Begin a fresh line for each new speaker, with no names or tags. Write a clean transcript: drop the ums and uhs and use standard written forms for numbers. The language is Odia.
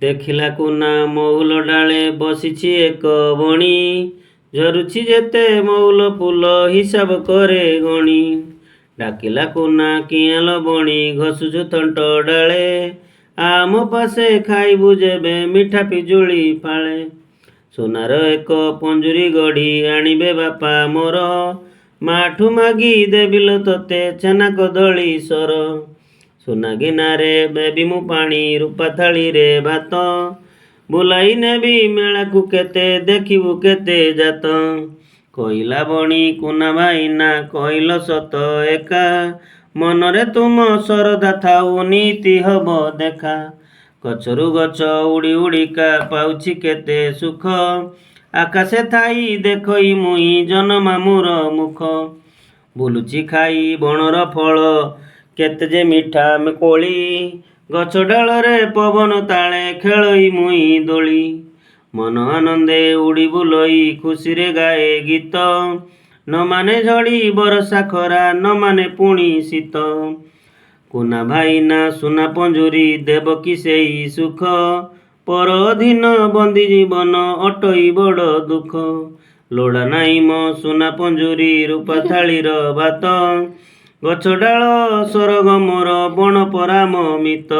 ଦେଖିଲା କୁନା ମହୁଲ ଡାଳେ ବସିଛି ଏକ ବଣି, ଝରୁଛି ଯେତେ ମହୁଲ ଫୁଲ ହିସାବ କରେ ଗଣି। ଡାକିଲା କୁନା କିଆଁଲ ବଣି ଘଷୁଛୁ ଥଣ୍ଟ ଡାଳେ, ଆମ ପାଶେ ଖାଇବୁ ଯେବେ ମିଠା ପିଜୁଳି ଫାଳେ। ସୁନାର ଏକ ପଞ୍ଜୁରୀ ଗଢ଼ି ଆଣିବେ ବାପା ମୋର, ମାଠୁ ମାଗି ଦେବିଲୋ ତତେ ଛେନା କଦଳୀ ସର। ସୁନା ଗିନାରେ ବେବି ମୁଁ ପାଣି, ରୂପା ଥାଳିରେ ଭାତ, ବୁଲାଇ ନେବି ମେଳାକୁ କେତେ ଦେଖିବୁ କେତେ ଜାତ। କହିଲା ବଣି କୁନା ଭାଇନା କହିଲ ସତ ଏକା, ମନରେ ତୁମ ଶରଧା ଥାଉ ନୀତି ହବ ଦେଖା। ଗଛରୁ ଗଛ ଉଡ଼ି ଉଡ଼ିକା ପାଉଛି କେତେ ସୁଖ, ଆକାଶେ ଥାଇ ଦେଖଇ ମୁଇଁ ଜନମାମୁଁର ମୁଖ। ବୁଲୁଛି ଖାଇ ବଣର ଫଳ କେତେ ଯେ ମିଠା କୋଳି, ଗଛ ଡାଳରେ ପବନ ତାଳେ ଖେଳଇ ମୁଇଁ ଦୋଳି। ମନ ଆନନ୍ଦେ ଉଡ଼ି ବୁଲଇ ଖୁସିରେ ଗାଏ ଗୀତ, ନ ମାନେ ଝଡ଼ି ବରଷା ଖରା ନ ମାନେ ପୁଣି ଶୀତ। କୁନା ଭାଇନା ସୁନା ପଞ୍ଜୁରୀ ଦେବ କି ସେଇ ସୁଖ, ପର ଅଧୀନ ବନ୍ଦୀ ଜୀବନ ଅଟଇ ବଡ଼ ଦୁଃଖ। ଲୋଡ଼ା ନାଇଁ ମ ସୁନା ପଞ୍ଜୁରୀ ରୂପା ଥାଳିର ଭାତ, ଗଛ ଡାଳ ସରଗମର ବଣ ପରାମ ମିତ।